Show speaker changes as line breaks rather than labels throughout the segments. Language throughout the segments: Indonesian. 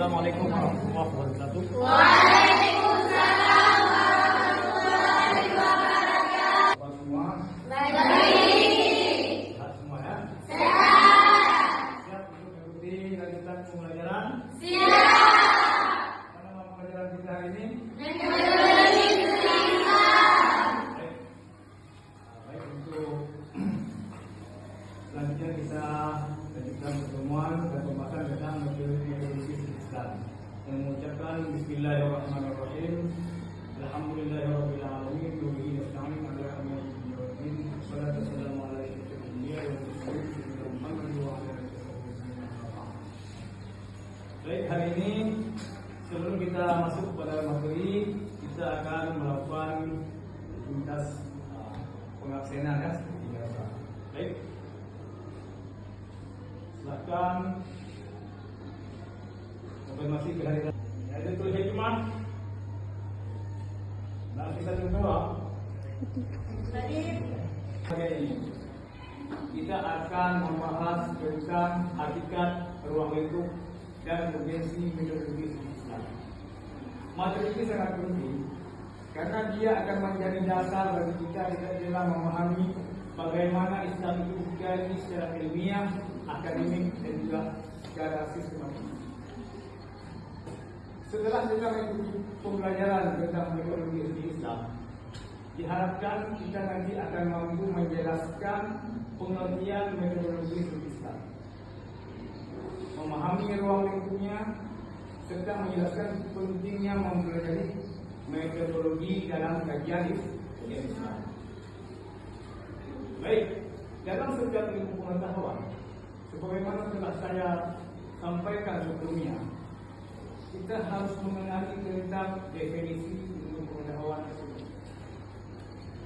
Assalamualaikum warahmatullahi wabarakatuh.
Waalaikumsalam warahmatullahi wabarakatuh.
Apa semua?
Baik.
Sehat semua ya?
Sehat.
Siap untuk mengikuti lanjutan pembelajaran?
Siap.
Apa nama pembelajaran kita hari ini?
Metodologi Islam.
Baik. Baik, untuk selanjutnya kita lanjutkan pertemuan dan pembahasan tentang metodologi Islam. Yang mengucapkan Bismillahirrahmanirrahim. Alhamdulillahirabbil alamin wa bihi nasta'in 'ala umuri din. Wassalatu wassalamu ala asyrofil anbiya'i wal mursalin sayyidina Muhammad wa ala alihi wasallam. Baik, hari ini sebelum kita masuk pada materi, kita akan melakukan rutinitas pengabsenan ya seperti biasa. Baik. Silakan konfirmasi kehadiran. Ada tulis hikmah. Nah, kita coba. Hari ini kita akan membahas tentang hakikat ruang lingkup dan urgensi metodologi Islam. Materi ini sangat penting karena dia akan menjadi dasar bagi kita dalam memahami bagaimana Islam itu dikaji secara ilmiah, akademik dan juga secara sistematik. Setelah kita mengikuti pembelajaran tentang metodologi Islam, diharapkan kita nanti akan mampu menjelaskan pengertian metodologi Islam, memahami ruang lingkupnya, serta menjelaskan pentingnya mempelajari metodologi dalam kajian Islam. Baik, dalam setiap ilmu pengetahuan, sebagaimana telah saya sampaikan sebelumnya, kita harus mengenali tentang definisi ilmu pengetahuan tersebut,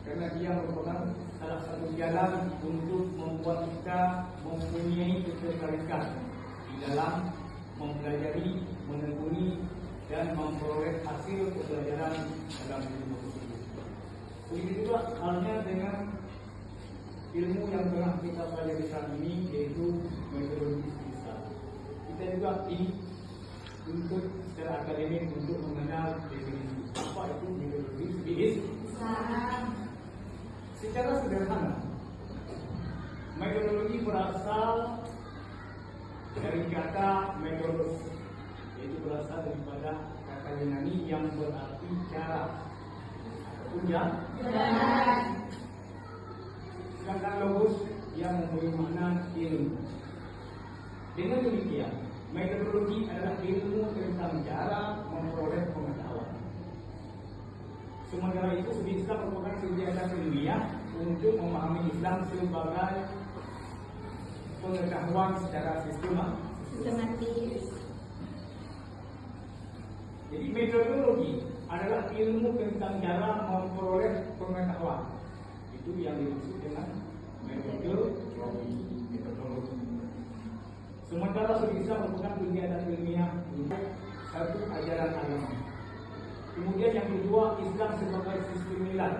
karena dia merupakan salah satu jalan untuk membuat kita mempunyai ketertarikan di dalam mempelajari, menekuni dan memperoleh hasil pembelajaran dalam ilmu tersebut. Begitu juga halnya dengan ilmu yang telah kita pelajari saat ini, yaitu metodologi Islam. Kita juga dituntut secara akademik untuk mengenal definisi apa itu metodologi Islam. Secara sederhana, metodologi berasal dari kata metodus, yaitu berasal daripada kata Yunani yang berarti cara ataupun jalan. Sedangkan logos yang mempunyai makna ilmu. Dengan demikian, metodologi adalah ilmu tentang cara memperoleh pengetahuan. Sementara itu, Islam merupakan kegiatan ilmiah untuk memahami Islam sebagai pengetahuan secara sistematis. Jadi metodologi adalah ilmu tentang cara memperoleh pengetahuan. Itu yang dimaksud dengan metodologi. Sementara Islam merupakan kegiatan ilmiah satu ajaran agama. Kemudian yang kedua, Islam sebagai sistem nilai,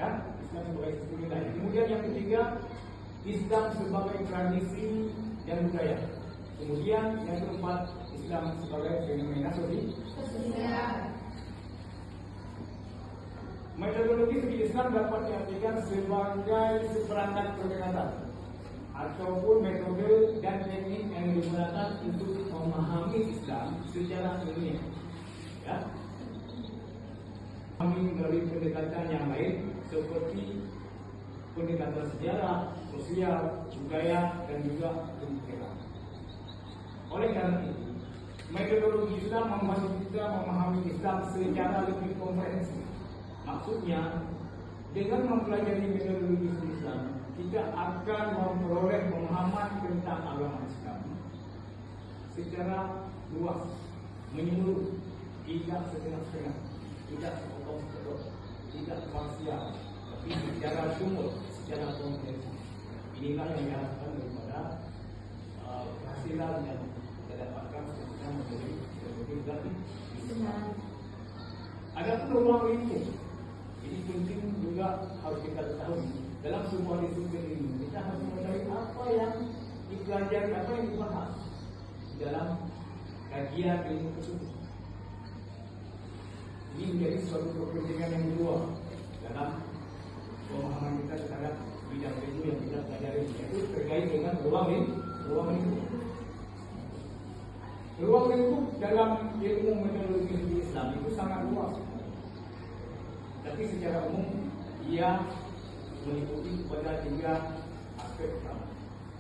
ya, Islam sebagai sistem nilai. Kemudian yang ketiga, Islam sebagai tradisi dan budaya. Kemudian yang keempat, Islam sebagai fenomena sosial. Metodologi segi Islam dapat diartikan sebagai seperangkat pendekatan ataupun metode dan teknik yang digunakan untuk memahami Islam secara ilmiah. Ya. Kami melalui pendekatan yang lain seperti pendekatan sejarah, sosial, budaya, dan juga pemikiran. Oleh karena itu, metodologi Islam membantu kita memahami Islam secara lebih komprehensif. Maksudnya, dengan mempelajari metodologi Islam, kita akan memperoleh pemahaman tentang agama Islam secara luas, menyeluruh, tidak setengah-setengah, tidak sepotong-sepotong, tidak parsial, tapi secara sumber, secara komprehensif. Inilah yang diharapkan daripada kehasilan yang kita dapatkan ketika menjadi metodologi Islam. Adapun ruang lingkup, ini penting juga harus kita ketahui. Dalam sebuah disiplin ilmu, kita harus mengetahui apa yang dipelajari, apa yang dibahas dalam kajian kajian ilmu tersebut. Ini menjadi suatu kepentingan yang kedua dalam pemahaman kita terhadap bidang ilmu yang kita pelajari, yaitu terkait dengan ruang lingkup. Ruang lingkup dalam ilmu metodologi Islam itu sangat luas, tapi secara umum ia meliputi pada 3 aspek utama.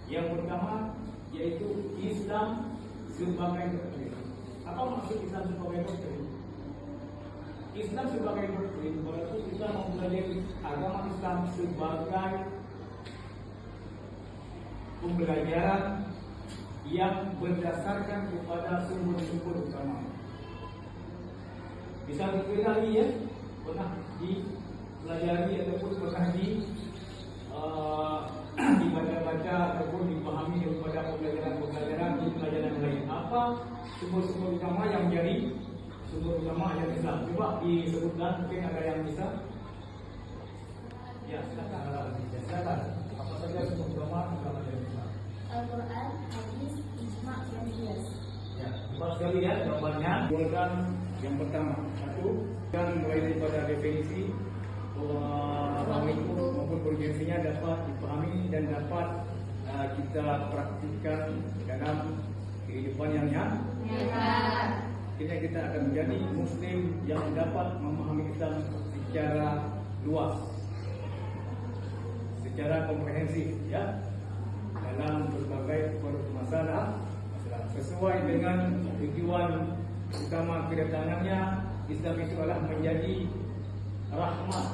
Yang pertama yaitu Islam sebagai doktrin. Apa maksud Islam sebagai doktrin? Islam sebagai doktrin berarti kita mempelajari agama Islam sebagai pembelajaran yang berdasarkan kepada sumber-sumber utama. Bisa diketahui ya, pernah dipelajari ataupun pernah dibaca-baca ataupun dipahami daripada pembelajaran di pelajaran lain. Apa sumber-sumber utama yang menjadi sumber utama ayat Islam? Coba disebutkan, mungkin ada yang bisa. Ya, silakan. Apa saja sumber utama dalam ayat Islam?
Al-Quran, hadis, ijma' dan qiyas.
Ya, cepat sekali ya jawabannya. Bukan yang pertama. Satu, dan mulai daripada definisi maupun urgensinya dapat dipahami dan dapat kita praktikkan dalam kehidupan yang nyata. Kita akan menjadi Muslim yang dapat memahami Islam secara luas, secara komprehensif, ya, dalam berbagai masalah sesuai dengan tujuan utama kedatangannya. Islam itu adalah menjadi rahmat,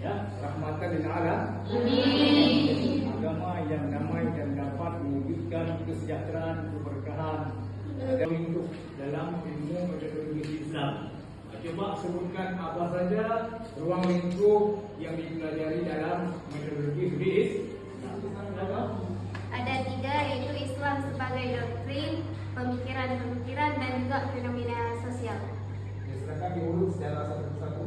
ya, rahmatan lil alamin, agama yang damai dan dapat mewujudkan kesejahteraan, keberkahan dan hidup dalam ilmu metodologi Islam. Coba sebutkan apa saja ruang lingkup yang dipelajari dalam metodologi Islam.
Ada 3, yaitu Islam sebagai doktrin, pemikiran-pemikiran, dan juga fenomena sosial.
Silakan diurut secara satu persatu.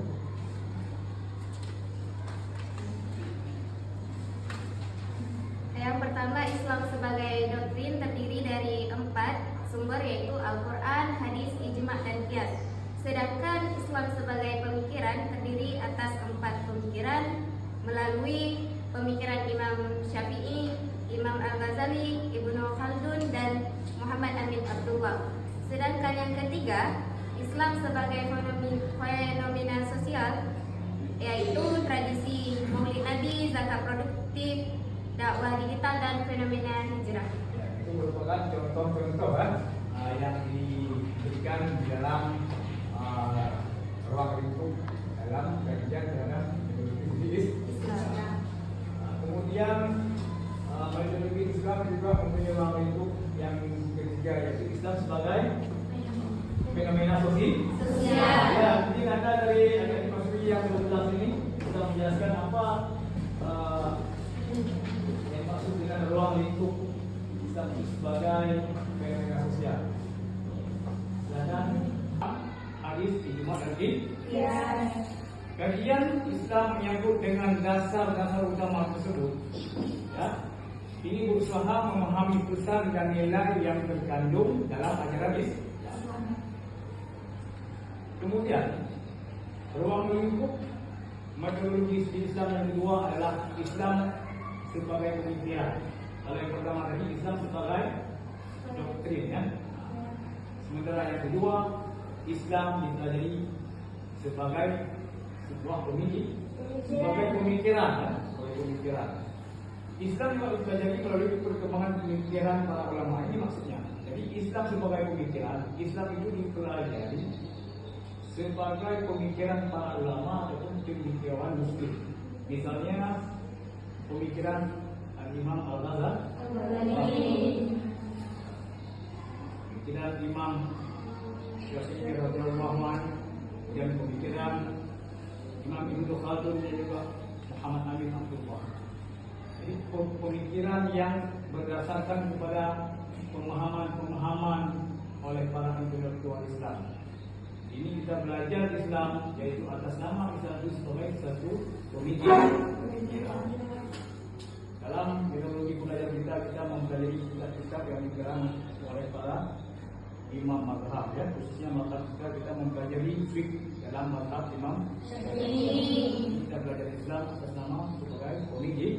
Yang pertama, Islam sebagai doktrin terdiri dari 4 sumber, yaitu Al-Quran, hadis, ijma' dan qiyas. Sedangkan Islam sebagai pemikiran terdiri atas 4 pemikiran melalui pemikiran Imam Syafi'i, Imam Al-Ghazali, Ibnu Khaldun, dan Muhammad Amin Abdullah. Sedangkan yang ketiga, Islam sebagai fenomena sosial, yaitu tradisi Maulid Nabi, zakat produktif, dakwah digital, dan fenomena hijrah.
Ya, itu merupakan contoh-contoh yang diberikan di dalam ruang lingkup dalam kajian terhadap metodologi Islam. Kemudian metodologi Islam juga mempunyai ruang lingkup yang ketiga, yaitu Islam sebagai fenomena sosial. Ya, mungkin ada dari ayat Masri yang 12 ini bisa menjelaskan apa yang maksud dengan ruang lingkup Islam sebagai fenomena sosial. Silakan. Hadis, ijma' dan qiyas. Kajian Islam menyangkut dengan dasar-dasar utama tersebut. Ya, ini berusaha memahami pesan dan nilai yang terkandung dalam ajaran Islam. Kemudian, ruang lingkup metodologi Islam yang kedua adalah Islam sebagai pemikiran. Kalau yang pertama tadi Islam sebagai doktrin, ya. Sementara yang kedua, Islam dipelajari sebagai sebuah pemikiran, ya. Sebagai pemikiran. Islam juga dipelajari melalui perkembangan pemikiran para ulama. Ini maksudnya. Jadi Islam sebagai pemikiran, Islam itu dipelajari sebagai pemikiran para ulama ataupun pemikiran Muslim. Misalnya pemikiran Imam Al-Ghazali, pemikiran Imam Syafi'i radhiyallahu anhu, dan pemikiran Imam Ibnu Khaldun dan juga Muhammad Amin Abdullah. Jadi pemikiran yang berdasarkan kepada pemahaman oleh para intelektual Islam. Ini kita belajar Islam, yaitu atas nama Islam itu sebagai satu pemikiran. Dalam metodologi belajar kita mempelajari kitab-kitab yang dikarang oleh para imam mazhab, ya, khususnya mazhab kita mempelajari fiqh dalam mazhab Imam Syafi'i. Kita belajar Islam atas nama sebagai politik.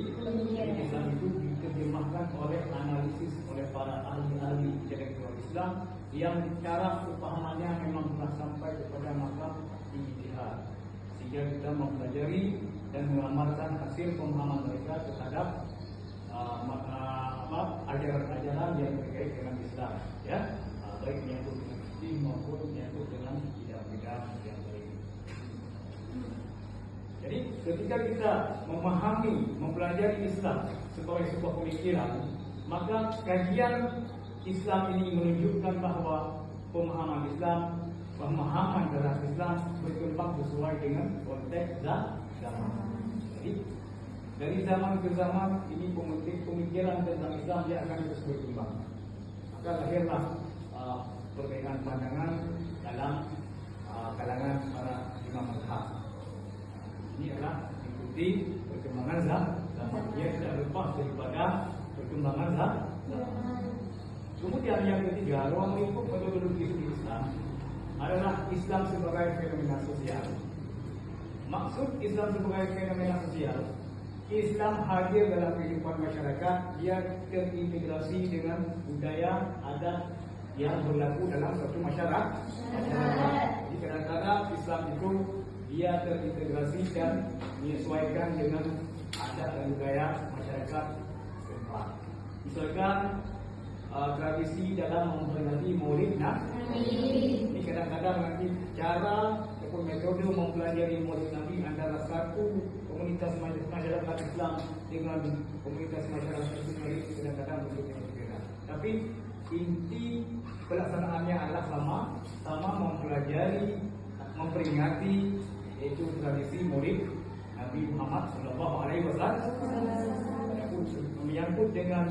Islam itu diterjemahkan oleh analisis oleh para ahli-ahli intelektual Islam yang cara pemahamannya memang telah sampai kepada mazhab ijtihad, sehingga kita mempelajari dan mengamalkan hasil pemahaman mereka terhadap ajaran-ajaran yang terkait dengan Islam, ya, baik menyangkut dengan fikih maupun menyangkut dengan bidang-bidang yang lain. Jadi ketika kita memahami, mempelajari Islam sebagai sebuah pemikiran, maka kajian Islam ini menunjukkan bahawa pemahaman Islam, pemahaman terhadap Islam berkembang sesuai dengan konteks zaman. Jadi dari zaman ke zaman ini pemikiran tentang Islam dia akan terus berkembang. Maka lahirlah perbedaan pandangan dalam kalangan para imam mazhab. Ini adalah mengikuti perkembangan zaman. Dia tidak lepas daripada perkembangan zaman. Kemudian yang ketiga, ruang lingkup metodologi Islam adalah Islam sebagai fenomena sosial. Maksud Islam sebagai fenomena sosial, Islam hadir dalam kehidupan masyarakat, dia terintegrasi dengan budaya, adat yang berlaku dalam suatu masyarakat. Jadi kadang-kadang Islam itu dia terintegrasi dan menyesuaikan dengan adat dan budaya masyarakat setempat. Misalkan tradisi dalam memperingati Maulid Nabi. Ini kadang-kadang nanti cara ataupun metode mempelajari Maulid Nabi antara satu komunitas masyarakat Islam dengan komunitas masyarakat Islam kadang-kadang berbeda. Tapi inti pelaksanaannya adalah sama mempelajari, memperingati, yaitu tradisi Maulid Nabi Muhammad SAW. Menyangkut dengan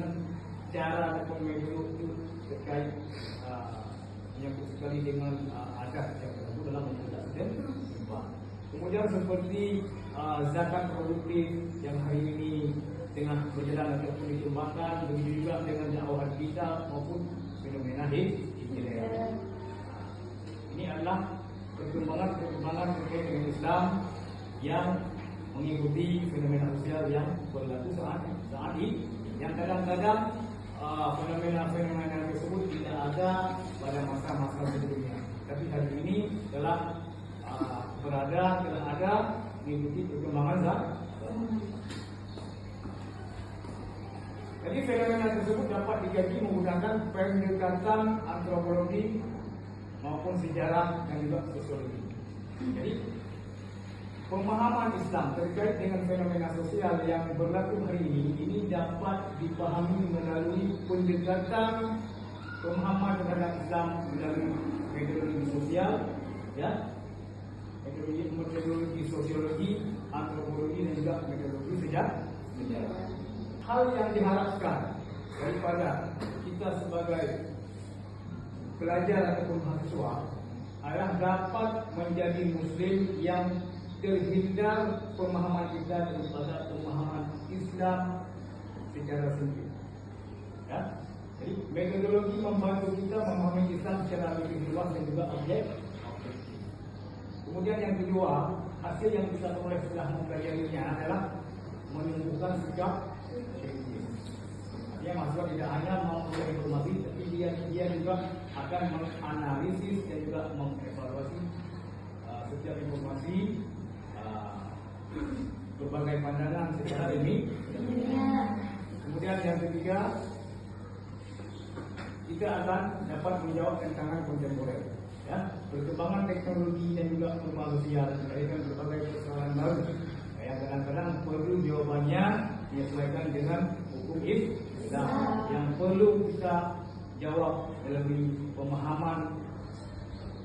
cara ataupun metode itu terkait menyangkut sekali dengan adat yang berlaku dalam masyarakat setempat. Kemudian seperti zakat produktif yang hari ini tengah berjalan ataupun dikembangkan, begitu juga dengan dakwah kita maupun fenomena hijrah. Ini adalah perkembangan terkait dengan Islam yang mengikuti fenomena sosial yang berlaku saat ini. Yang kadang-kadang fenomena-fenomena tersebut tidak ada pada masa-masa sebelumnya, tapi hari ini telah ada mengikuti perkembangan zaman. Jadi fenomena tersebut dapat dikaji menggunakan pendekatan antropologi maupun sejarah dan juga sosiologi. Jadi pemahaman Islam terkait dengan fenomena sosial yang berlaku hari ini dapat dipahami melalui pendekatan pemahaman terhadap Islam melalui metodologi sosial, ya, metodologi sosiologi, antropologi dan juga metodologi sejarah. Hal yang diharapkan daripada kita sebagai pelajar ataupun mahasiswa adalah dapat menjadi Muslim yang terhindar pemahaman kita daripada pemahaman Islam secara sempit. Ya? Jadi metodologi membantu kita memahami Islam secara lebih luas dan juga objektif. Kemudian yang kedua, hasil yang kita peroleh setelah mempelajarinya adalah menentukan sikap kritis. Artinya mahasiswa tidak hanya memperoleh informasi, tapi dia juga akan menganalisis dan juga mengevaluasi setiap informasi, berbagai pandangan secara ini. Kemudian yang ketiga, kita akan dapat menjawab tantangan kontemporer, ya, perkembangan teknologi dan juga perubahan sosial melahirkan berbagai persoalan baru yang kadang-kadang perlu jawabannya menyesuaikan dengan hukum Islam yang perlu kita jawab melalui pemahaman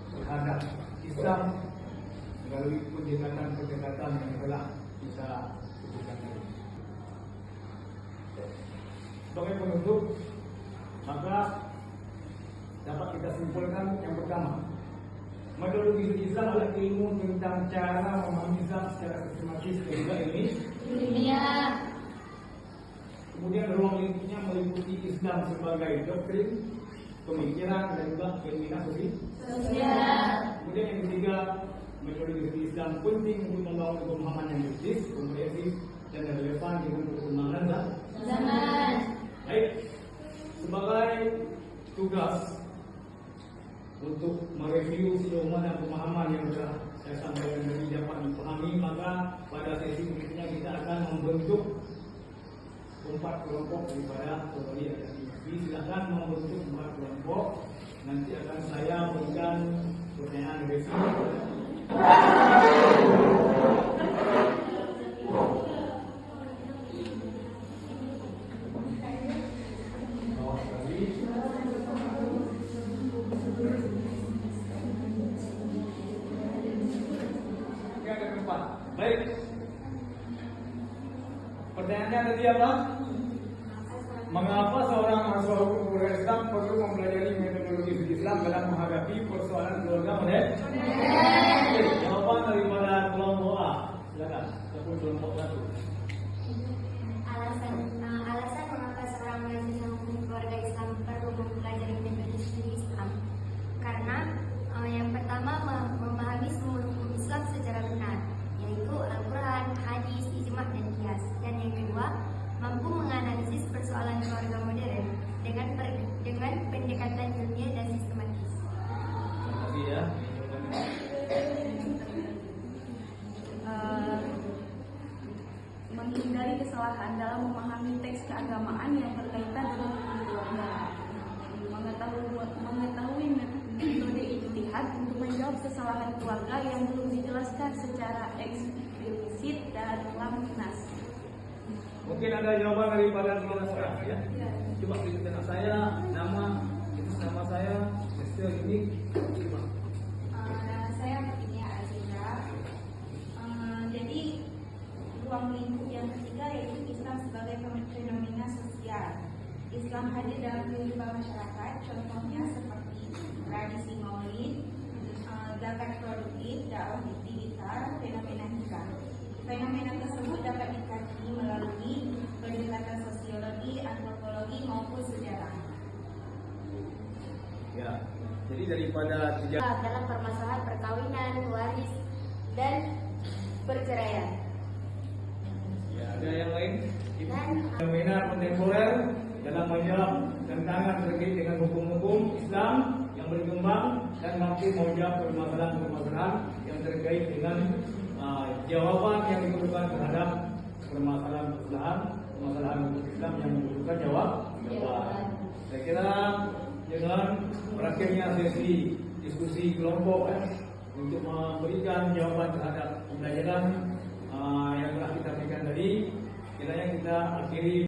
terhadap Islam melalui pendekatan yang telah kita sebutkan tadi. Sebagai penutup, maka dapat kita simpulkan yang pertama, metodologi Islam adalah ilmu tentang cara memahami Islam secara sistematis dan juga ilmiah. Kemudian ruang lingkupnya meliputi Islam sebagai doktrin, pemikiran dan juga keinginan
sosial.
Kemudian yang ketiga, metode kritik Islam penting untuk membangun pemahaman yang kritis, komprehensif dan relevan dengan perkembangan
Zaman.
Baik, sebagai tugas untuk mereview sejauh mana pemahaman yang sudah saya sampaikan tadi dapat dipahami, maka pada sesi berikutnya kita akan membentuk 4 kelompok daripada teori ada TV. Silakan membentuk 4 kelompok. Nanti akan saya berikan pertanyaan review. Baik. Pertanyaannya tadi apa? Mengapa seorang mahasiswa hukum Islam perlu mempelajari metodologi Islam dalam menghadapi persoalan keluarga modern? Jawaban daripada kelompok A. Silakan. Kelompok 1.
Alasan mengapa seorang mahasiswa hukum keluarga Islam perlu mempelajari metodologi Islam karena yang pertama memahami semua hukum Islam secara benar, yaitu Al-Quran, hadis, ijma' dan qiyas. Dan yang kedua, mampu menganalisis persoalan keluarga modern dengan pendekatan ilmiah dan sistematis.
Terima kasih ya.
Menghindari kesalahan dalam memahami teks keagamaan yang berkaitan dengan keluarga. Mengetahui metode ijtihad untuk menjawab kesalahan keluarga yang belum dijelaskan secara eksplisit dalam nas.
Mungkin ada jawaban daripada kelompok A ya. Coba ceritakan saya nama saya, Sister ini. Coba.
Saya Fatimia Aziza. Jadi ruang lingkup yang ketiga yaitu Islam sebagai fenomena sosial. Islam hadir dalam kehidupan masyarakat, contohnya seperti tradisi maulid, zakat produktif, dakwah digital, fenomena hikam. Fenomena tersebut dapat dikaji melalui pendekatan sosiologi, antropologi maupun sejarah.
Ya. Jadi daripada
Dalam permasalahan perkawinan, waris, dan perceraian.
ya, ada yang lain?
Dan
Fenomena kontemporer dalam menjawab tantangan terkait dengan hukum-hukum Islam yang berkembang dan mampu menjawab permasalahan-permasalahan yang terkait dengan jawaban yang dibutuhkan terhadap permasalahan hukum Islam yang membutuhkan jawaban. Saya kira dengan berakhirnya sesi diskusi kelompok untuk memberikan jawaban terhadap pembelajaran yang telah kita berikan tadi, kiranya kita akhiri